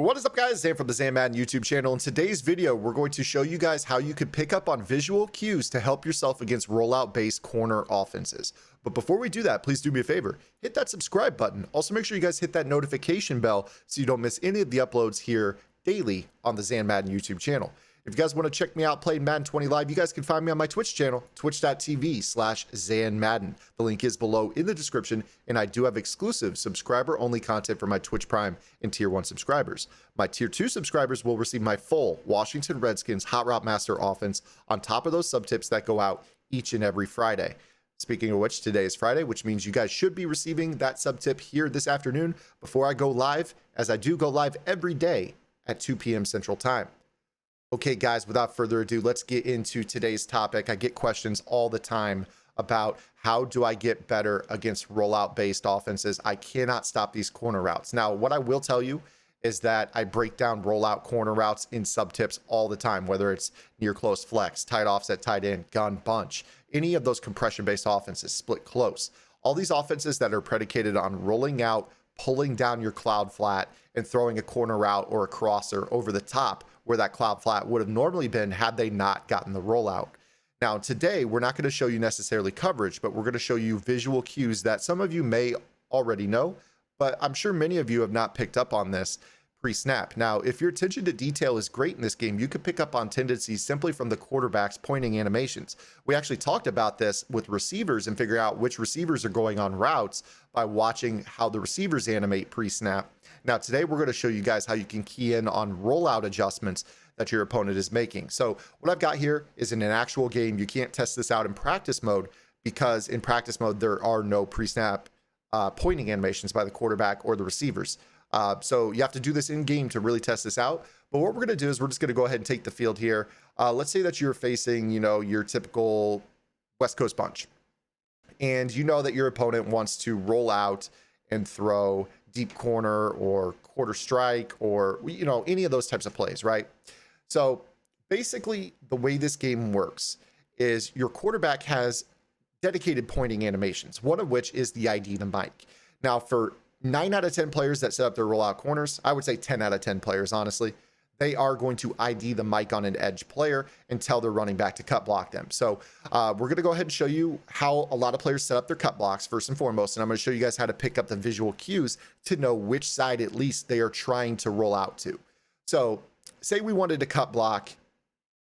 What is up, guys? Zan from the Madden YouTube channel. In today's video, we're going to show you guys how you could pick up on visual cues to help yourself against rollout-based corner offenses. But before we do that, please do me a favor. Hit that subscribe button. Also, make sure you guys hit that notification bell so you don't miss any of the uploads here daily on the Zan Madden YouTube channel. If you guys want to check me out playing Madden 20 live, you guys can find me on my Twitch channel, twitch.tv/ZanMadden. The link is below in the description, and I do have exclusive subscriber-only content for my Twitch Prime and Tier 1 subscribers. My Tier 2 subscribers will receive my full Washington Redskins Hot Route Master offense on top of those sub-tips that go out each and every Friday. Speaking of which, today is Friday, which means you guys should be receiving that sub-tip here this afternoon before I go live, as I do go live every day at 2 p.m. Central Time. Okay, guys, without further ado, let's get into today's topic. I get questions all the time about how do I get better against rollout-based offenses. I cannot stop these corner routes. Now, what I will tell you is that I break down rollout corner routes in sub-tips all the time, whether it's near close flex, tight offset, tight end, gun bunch, any of those compression-based offenses, split close. All these offenses that are predicated on rolling out, pulling down your cloud flat, and throwing a corner route or a crosser over the top where that cloud flat would have normally been had they not gotten the rollout. Now, today, we're not going to show you necessarily coverage, but we're going to show you visual cues that some of you may already know, but I'm sure many of you have not picked up on this pre-snap. Now, if your attention to detail is great in this game, you could pick up on tendencies simply from the quarterback's pointing animations. We actually talked about this with receivers and figure out which receivers are going on routes by watching how the receivers animate pre-snap. Now, today we're going to show you guys how you can key in on rollout adjustments that your opponent is making. So what I've got here is in an actual game. You can't test this out in practice mode because in practice mode, there are no pre-snap pointing animations by the quarterback or the receivers. So you have to do this in game to really test this out. But what we're going to do is we're just going to go ahead and take the field here. Let's say that you're facing, your typical West Coast bunch, and you know that your opponent wants to roll out and throw deep corner or quarter strike or, any of those types of plays, right? So basically the way this game works is your quarterback has dedicated pointing animations, one of which is the ID the mic. Now, for 9 out of 10 players that set up their rollout corners, I would say 10 out of 10 players, honestly, they are going to ID the mic on an edge player and tell their running back to cut block them. So we're going to go ahead and show you how a lot of players set up their cut blocks first and foremost. And I'm going to show you guys how to pick up the visual cues to know which side at least they are trying to roll out to. So say we wanted to cut block.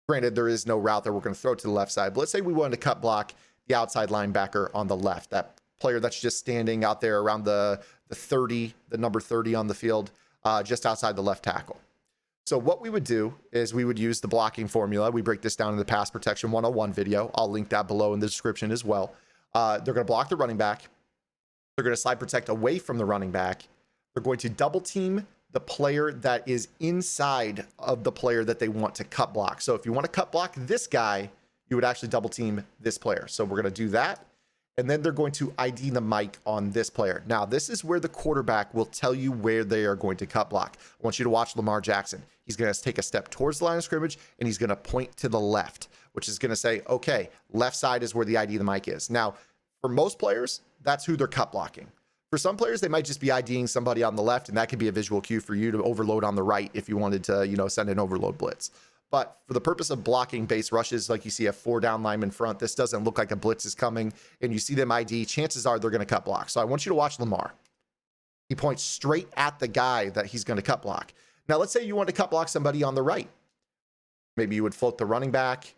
Granted, there is no route that we're going to throw to the left side, but let's say we wanted to cut block the outside linebacker on the left, that player that's just standing out there around the 30, the number 30 on the field, just outside the left tackle. So what we would do is we would use the blocking formula. We break this down in the Pass Protection 101 video. I'll link that below in the description as well. They're going to block the running back. They're going to slide protect away from the running back. They're going to double team the player that is inside of the player that they want to cut block. So if you want to cut block this guy, you would actually double team this player. So we're going to do that. And then they're going to ID the mic on this player. Now, this is where the quarterback will tell you where they are going to cut block. I want you to watch Lamar Jackson. He's going to take a step towards the line of scrimmage, and he's going to point to the left, which is going to say, okay, left side is where the ID the mic is. Now, for most players, that's who they're cut blocking. For some players, they might just be IDing somebody on the left, and that could be a visual cue for you to overload on the right if you wanted to, send an overload blitz. But for the purpose of blocking base rushes, like you see a 4 down lineman front, this doesn't look like a blitz is coming, and you see them ID, chances are they're going to cut block. So I want you to watch Lamar. He points straight at the guy that he's going to cut block. Now, let's say you want to cut block somebody on the right. Maybe you would float the running back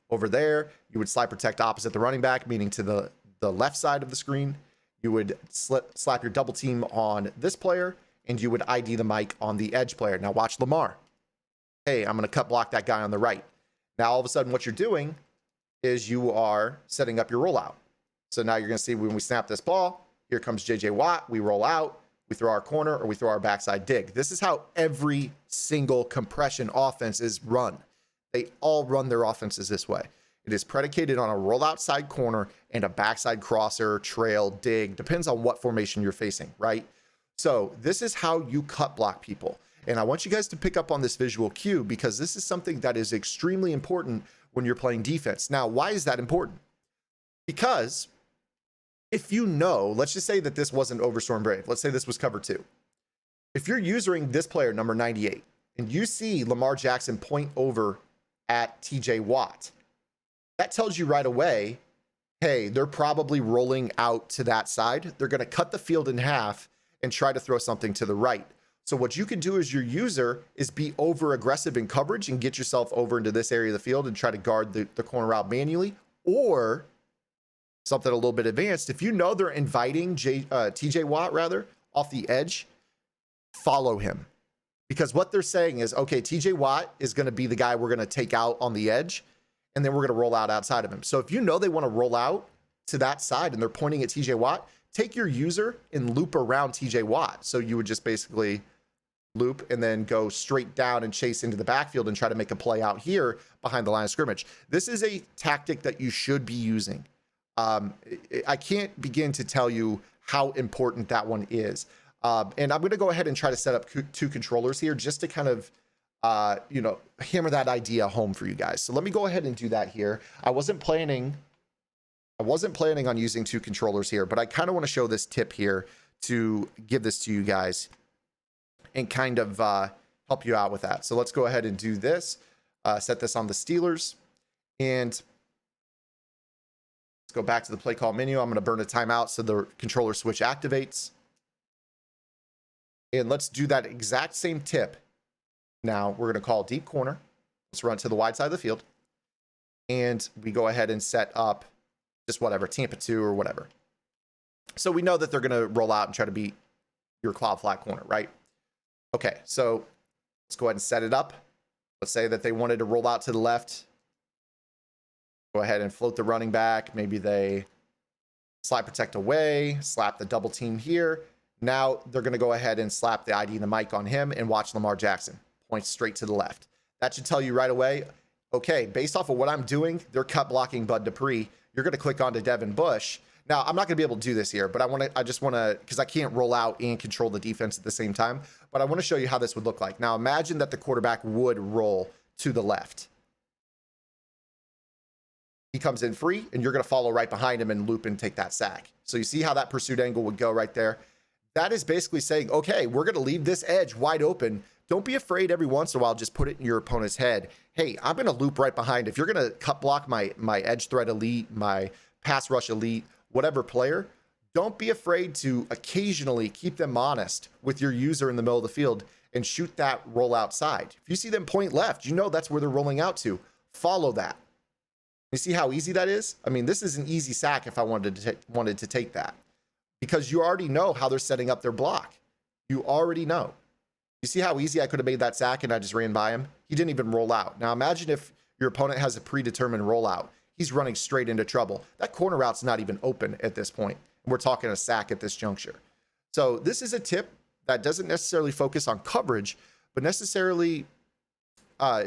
over there. You would slide protect opposite the running back, meaning to the left side of the screen. You would slap your double team on this player, and you would ID the mic on the edge player. Now watch Lamar. Hey, I'm going to cut block that guy on the right. Now, all of a sudden, what you're doing is you are setting up your rollout. So now you're going to see when we snap this ball, here comes J.J. Watt. We roll out, we throw our corner, or we throw our backside dig. This is how every single compression offense is run. They all run their offenses this way. It is predicated on a rollout side corner and a backside crosser, trail, dig. Depends on what formation you're facing, right? So this is how you cut block people. And I want you guys to pick up on this visual cue because this is something that is extremely important when you're playing defense. Now, why is that important? Because if let's just say that this wasn't Overstorm Brave. Let's say this was cover 2. If you're using this player, number 98, and you see Lamar Jackson point over at TJ Watt, that tells you right away, hey, they're probably rolling out to that side. They're going to cut the field in half and try to throw something to the right. So what you can do as your user is be over aggressive in coverage and get yourself over into this area of the field and try to guard the corner route manually, or something a little bit advanced. If you know they're inviting TJ Watt rather off the edge, follow him, because what they're saying is, okay, TJ Watt is going to be the guy we're going to take out on the edge, and then we're going to roll out outside of him. So if you know they want to roll out to that side and they're pointing at TJ Watt, take your user and loop around TJ Watt. So you would just basically loop and then go straight down and chase into the backfield and try to make a play out here behind the line of scrimmage. This is a tactic that you should be using. I can't begin to tell you how important that one is. And I'm going to go ahead and try to set up two controllers here just to kind of, hammer that idea home for you guys. So let me go ahead and do that here. I wasn't planning on using two controllers here, but I kind of want to show this tip here to give this to you guys and kind of help you out with that. So let's go ahead and do this. Set this on the Steelers, and let's go back to the play call menu. I'm going to burn a timeout so the controller switch activates. And let's do that exact same tip. Now we're going to call deep corner. Let's run to the wide side of the field. And we go ahead and set up just whatever, Tampa 2 or whatever. So we know that they're going to roll out and try to beat your cloud flat corner, right? Okay, so let's go ahead and set it up. Let's say that they wanted to roll out to the left. Go ahead and float the running back. Maybe they slide protect away, slap the double team here. Now they're going to go ahead and slap the ID and the mic on him and watch Lamar Jackson point straight to the left. That should tell you right away, okay, based off of what I'm doing, they're cut blocking Bud Dupree. You're going to click on to Devin Bush. Now, I'm not going to be able to do this here, but I just want to, because I can't roll out and control the defense at the same time, but I want to show you how this would look like. Now, imagine that the quarterback would roll to the left. He comes in free, and you're going to follow right behind him and loop and take that sack. So you see how that pursuit angle would go right there? That is basically saying, okay, we're going to leave this edge wide open. Don't be afraid every once in a while, just put it in your opponent's head. Hey, I'm going to loop right behind. If you're going to cut block my edge threat elite, my pass rush elite, whatever player, don't be afraid to occasionally keep them honest with your user in the middle of the field and shoot that roll outside. If you see them point left, you know that's where they're rolling out to. Follow that. You see how easy that is? I mean, this is an easy sack if I wanted to take that, because you already know how they're setting up their block. You already know. You see how easy I could have made that sack and I just ran by him? He didn't even roll out. Now imagine if your opponent has a predetermined rollout. He's running straight into trouble. That corner route's not even open at this point. We're talking a sack at this juncture. So this is a tip that doesn't necessarily focus on coverage, but it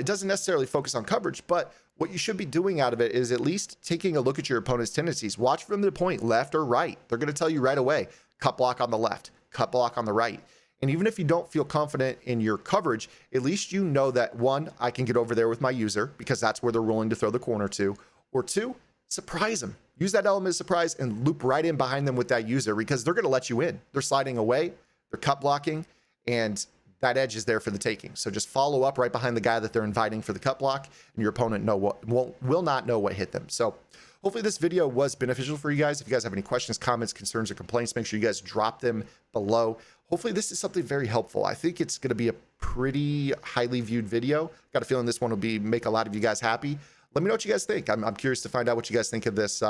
doesn't necessarily focus on coverage, but what you should be doing out of it is at least taking a look at your opponent's tendencies. Watch for them to point left or right. They're going to tell you right away, cut block on the left, cut block on the right. And even if you don't feel confident in your coverage, at least you know that, one, I can get over there with my user because that's where they're rolling to throw the corner to, or two, surprise them. Use that element of surprise and loop right in behind them with that user, because they're going to let you in. They're sliding away, they're cut blocking, and that edge is there for the taking. So just follow up right behind the guy that they're inviting for the cut block, and your opponent will not know what hit them. So hopefully this video was beneficial for you guys. If you guys have any questions, comments, concerns, or complaints, make sure you guys drop them below. Hopefully this is something very helpful. I think it's going to be a pretty highly viewed video. Got a feeling this one will make a lot of you guys happy. Let me know what you guys think. I'm curious to find out what you guys think of this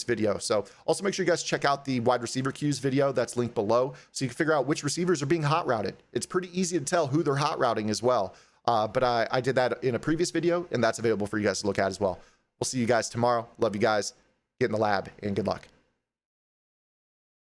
video. So also make sure you guys check out the wide receiver cues video that's linked below, so you can figure out which receivers are being hot routed. It's pretty easy to tell who they're hot routing as well. But I did that in a previous video, and that's available for you guys to look at as well. We'll see you guys tomorrow. Love you guys. Get in the lab, and good luck.